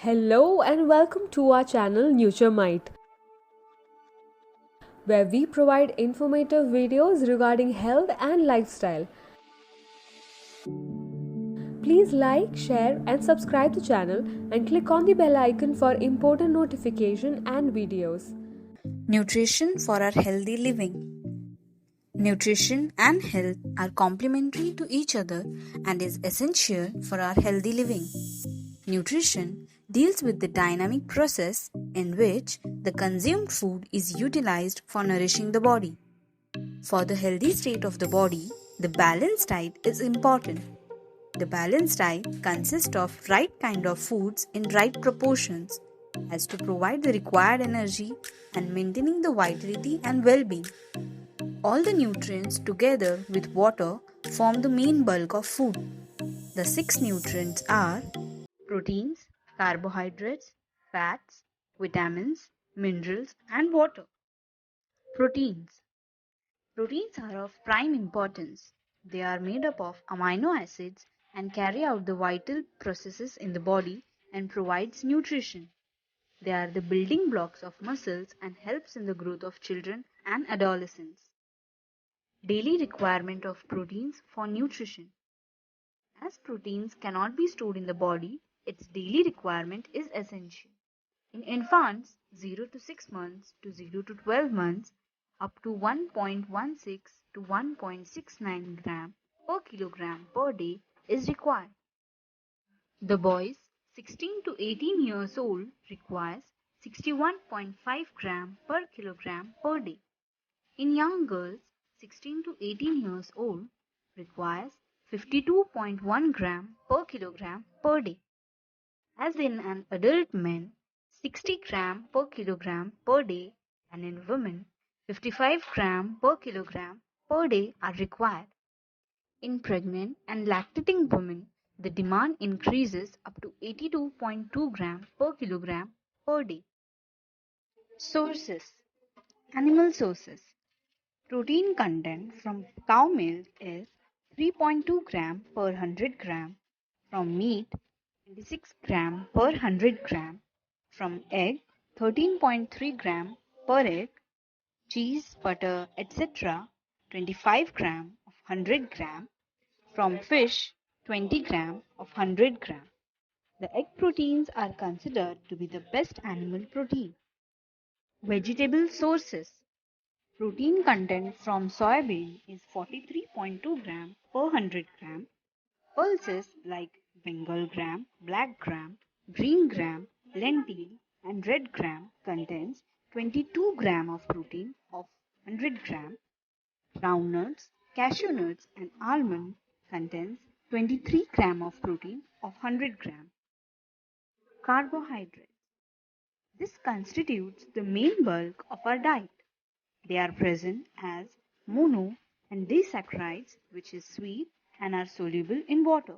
Hello and welcome to our channel NutureMite, where we provide informative videos regarding health and lifestyle. Please like, share and subscribe the channel and click on the bell icon for important notification and videos. Nutrition for our healthy living. Nutrition and health are complementary to each other and is essential for our healthy living. Nutrition deals with the dynamic process in which the consumed food is utilized for nourishing the body. For the healthy state of the body, the balanced diet is important. The balanced diet consists of right kind of foods in right proportions as to provide the required energy and maintaining the vitality and well-being. All the nutrients together with water form the main bulk of food. The six nutrients are proteins, carbohydrates, fats, vitamins, minerals and water. Proteins. Proteins are of prime importance. They are made up of amino acids and carry out the vital processes in the body and provides nutrition. They are the building blocks of muscles and helps in the growth of children and adolescents. Daily requirement of proteins for nutrition. As proteins cannot be stored in the body, its daily requirement is essential. In infants 0 to 6 months to 0 to 12 months, up to 1.16 to 1.69 gram per kilogram per day is required. The boys 16 to 18 years old requires 61.5 gram per kilogram per day. In young girls 16 to 18 years old requires 52.1 gram per kilogram per day. As in an adult man 60 gram per kilogram per day and in women 55 gram per kilogram per day are required. In pregnant and lactating women, the demand increases up to 82.2 gram per kilogram per day. Sources. Animal sources. Protein content from cow milk is 3.2 gram per 100 gram, from meat 26 gram per 100 gram, from egg 13.3 gram per egg, cheese, butter, etc. 25 gram of 100 gram, from fish 20 gram of 100 gram. The egg proteins are considered to be the best animal protein. Vegetable sources. Protein content from soybean is 43.2 gram per 100 gram. Pulses like Bengal gram, black gram, green gram, lentil and red gram contains 22 gram of protein of 100 gram. Groundnuts, cashew nuts and almond contains 23 gram of protein of 100 gram. Carbohydrates. This constitutes the main bulk of our diet. They are present as mono and disaccharides, which is sweet and are soluble in water,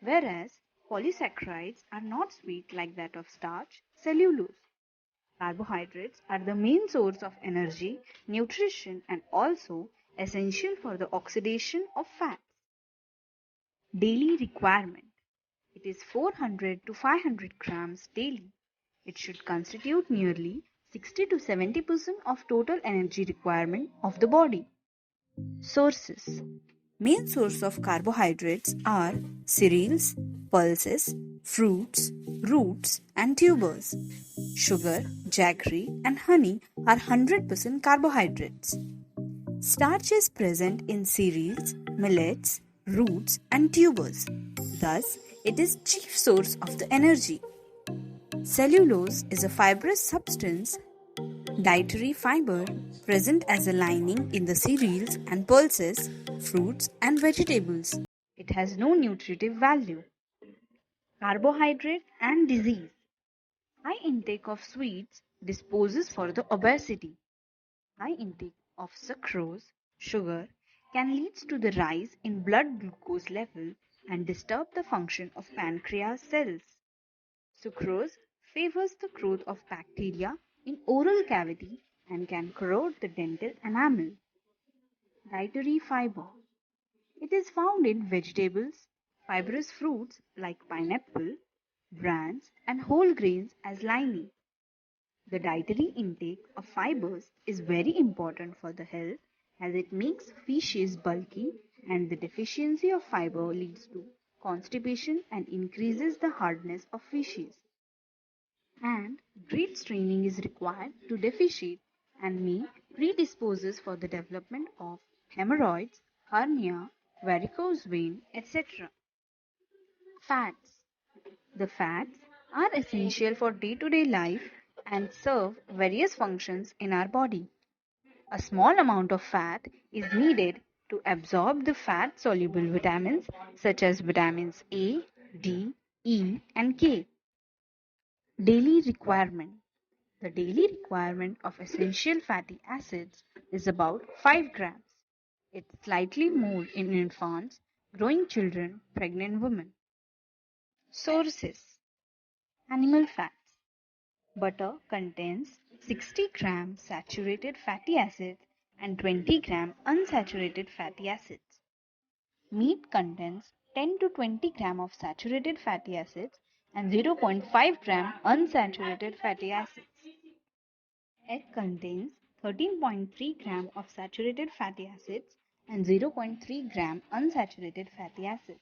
whereas polysaccharides are not sweet like that of starch, cellulose. Carbohydrates are the main source of energy, nutrition and also essential for the oxidation of fats. Daily requirement. It is 400 to 500 grams daily. It should constitute nearly 60 to 70% of total energy requirement of the body. Sources. Main source of carbohydrates are cereals, pulses, fruits, roots and tubers. Sugar, jaggery and honey are 100% carbohydrates. Starch is present in cereals, millets, roots and tubers. Thus, it is chief source of the energy. Cellulose is a fibrous substance, dietary fiber present as a lining in the cereals and pulses, fruits and vegetables. It has no nutritive value. Carbohydrate and disease. High intake of sweets disposes for the obesity. High intake of sucrose, sugar, can lead to the rise in blood glucose level and disturb the function of pancreas cells. Sucrose favors the growth of bacteria in oral cavity and can corrode the dental enamel. Dietary fiber. It is found in vegetables, fibrous fruits like pineapple, bran and whole grains as lining. The dietary intake of fibers is very important for the health as it makes fishes bulky and the deficiency of fiber leads to constipation and increases the hardness of fishes. And great training is required to deficit and may predisposes for the development of hemorrhoids, hernia, varicose vein, etc. Fats. The fats are essential for day-to-day life and serve various functions in our body. A small amount of fat is needed to absorb the fat-soluble vitamins such as vitamins A, D, E, and K. Daily requirement. The daily requirement of essential fatty acids is about 5 grams. It's slightly more in infants, growing children, pregnant women. Sources. Animal fats. Butter contains 60 grams saturated fatty acids and 20 grams unsaturated fatty acids. Meat contains 10 to 20 grams of saturated fatty acids and 0.5 gram unsaturated fatty acids. Egg contains 13.3 grams of saturated fatty acids and 0.3 gram unsaturated fatty acids.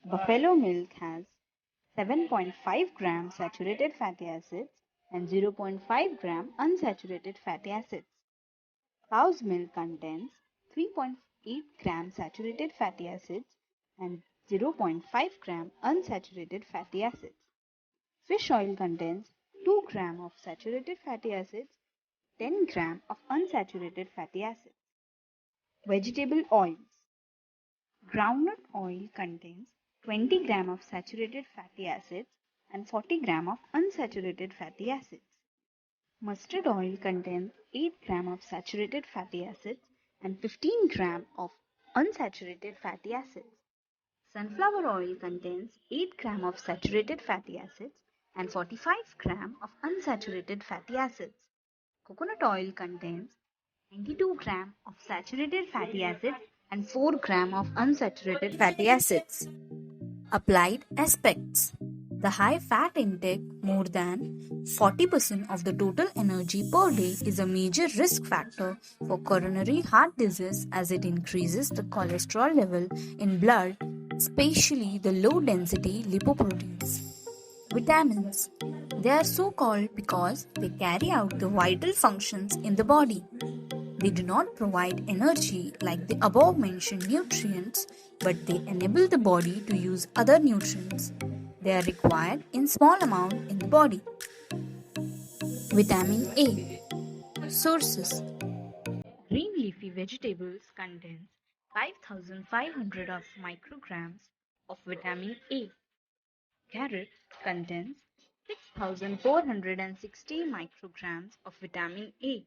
Buffalo milk has 7.5 grams saturated fatty acids and 0.5 gram unsaturated fatty acids. Cow's milk contains 3.8 grams saturated fatty acids and 0.5 gram unsaturated fatty acids. Fish oil contains 2 grams of saturated fatty acids, 10 grams of unsaturated fatty acids. Vegetable oils. Groundnut oil contains 20 grams of saturated fatty acids and 40 grams of unsaturated fatty acids. Mustard oil contains 8 grams of saturated fatty acids and 15 grams of unsaturated fatty acids. Sunflower oil contains 8 grams of saturated fatty acids and 45 grams of unsaturated fatty acids. Coconut oil contains 92 grams of saturated fatty acids and 4 grams of unsaturated fatty acids. Applied aspects. The high fat intake, more than 40% of the total energy per day, is a major risk factor for coronary heart disease as it increases the cholesterol level in blood, especially the low density lipoproteins. Vitamins. They are so called because they carry out the vital functions in the body. They do not provide energy like the above mentioned nutrients, but they enable the body to use other nutrients. They are required in small amount in the body. Vitamin A. Sources. Green leafy vegetables contains 5500 of micrograms of vitamin A. Carrot contains 6460 micrograms of vitamin A.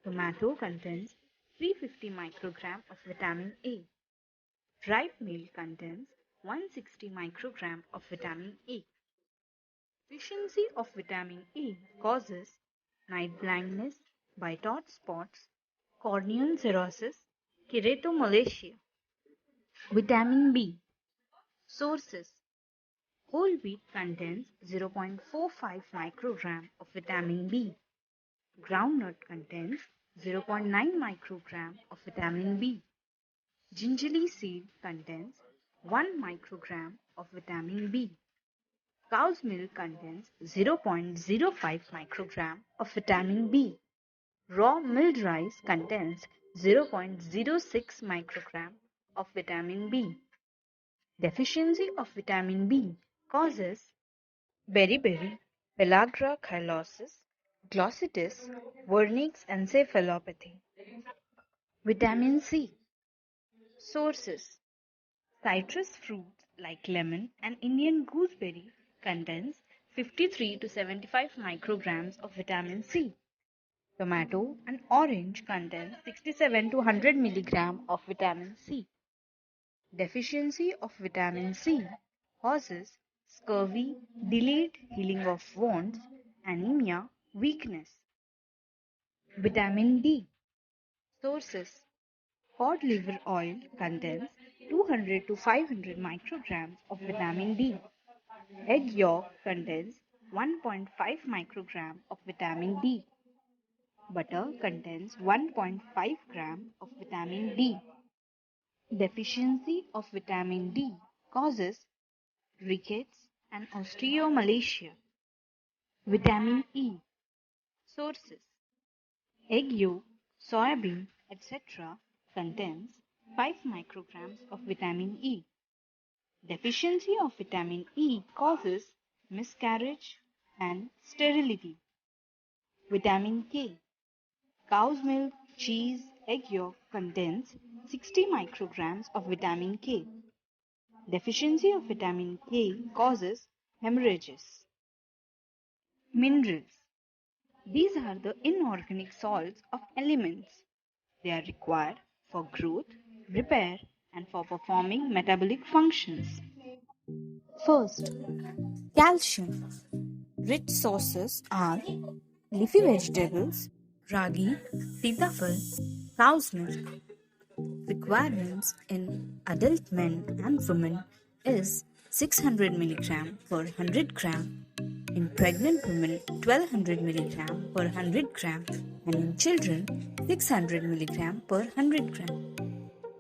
Tomato contains 350 micrograms of vitamin A. Ripe milk contains 160 micrograms of vitamin A. Deficiency of vitamin A causes night blindness, Bitot spots, corneal cirrhosis, keratomalacia. Vitamin B. Sources. Whole wheat contains 0.45 microgram of vitamin B. Groundnut contains 0.9 microgram of vitamin B. Gingerly seed contains 1 microgram of vitamin B. Cow's milk contains 0.05 microgram of vitamin B. Raw milled rice contains 0.06 microgram of vitamin B. Deficiency of vitamin B causes beriberi, pellagra chylosis, glossitis, Wernicke's encephalopathy. Vitamin C. Sources. Citrus fruits like lemon and Indian gooseberry contains 53 to 75 micrograms of vitamin C. Tomato and orange contains 67 to 100 milligram of vitamin C. Deficiency of vitamin C causes scurvy, delayed healing of wounds, anemia, weakness. Vitamin D. Sources. Cod liver oil contains 200 to 500 micrograms of vitamin D. Egg yolk contains 1.5 microgram of vitamin D. Butter contains 1.5 gram of vitamin D. Deficiency of vitamin D causes rickets and osteomalacia. Vitamin E sources: egg yolk, soybean, etc. contains 5 micrograms of vitamin E. Deficiency of vitamin E causes miscarriage and sterility. Vitamin K. Cow's milk, cheese, egg yolk contains 60 micrograms of vitamin K. Deficiency of vitamin K causes hemorrhages. Minerals. These are the inorganic salts of elements. They are required for growth, repair, and for performing metabolic functions. First, calcium. Rich sources are leafy vegetables, ragi, sitafal, cow's milk. Requirements in adult men and women is 600 mg per 100 gram, in pregnant women 1200 mg per 100 gram, and in children 600 mg per 100 gram.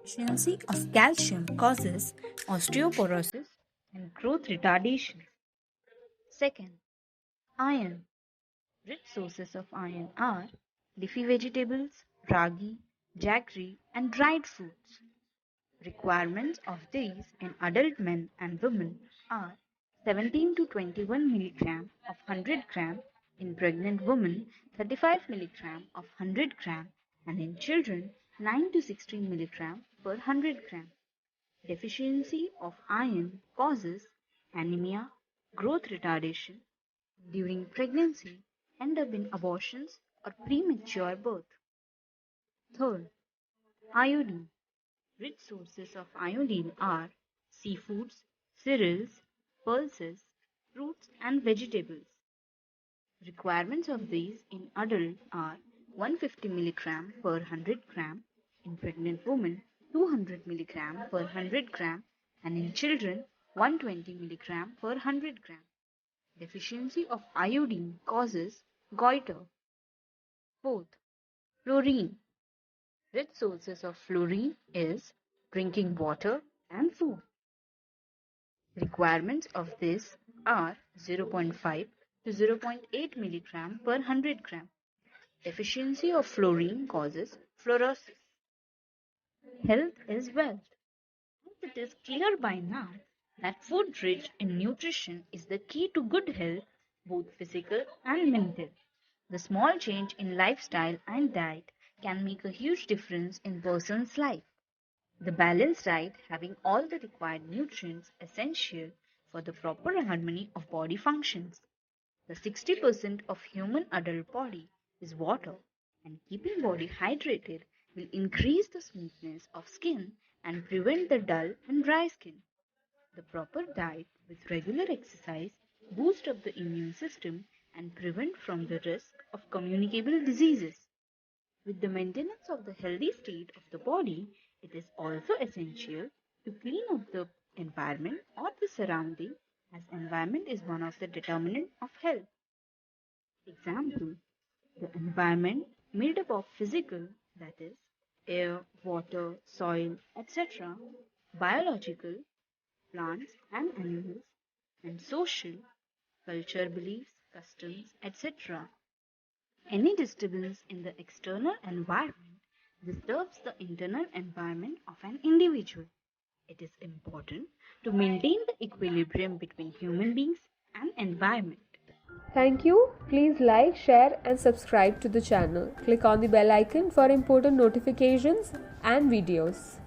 Deficiency of calcium causes osteoporosis and growth retardation. Second, iron. Rich sources of iron are leafy vegetables, ragi, jaggery, and dried fruits. Requirements of these in adult men and women are 17 to 21 mg of 100 gram, in pregnant women 35 mg of 100 gram, and in children 9 to 16 mg per 100 gram. Deficiency of iron causes anemia, growth retardation, during pregnancy, end up in abortions or premature birth. Third, iodine. Rich sources of iodine are seafoods, cereals, pulses, fruits, and vegetables. Requirements of these in adults are 150 mg per 100 gram, in pregnant women 200 mg per 100 gram, and in children 120 mg per 100 gram. Deficiency of iodine causes goiter. Fourth, fluorine. Rich sources of fluorine is drinking water and food. Requirements of this are 0.5 to 0.8 milligram per 100 gram. Deficiency of fluorine causes fluorosis. Health is wealth. It is clear by now that food rich in nutrition is the key to good health, both physical and mental. The small change in lifestyle and diet can make a huge difference in person's life. The balanced diet having all the required nutrients essential for the proper harmony of body functions. The 60% of human adult body is water, and keeping body hydrated will increase the smoothness of skin and prevent the dull and dry skin. The proper diet with regular exercise boosts up the immune system and prevent from the risk of communicable diseases. With the maintenance of the healthy state of the body, it is also essential to clean up the environment or the surrounding, as environment is one of the determinants of health. Example, the environment made up of physical, that is, air, water, soil, etc., biological, plants and animals, and social, culture beliefs, customs, etc. Any disturbance in the external environment disturbs the internal environment of an individual. It is important to maintain the equilibrium between human beings and environment. Thank you. Please like, share, and subscribe to the channel. Click on the bell icon for important notifications and videos.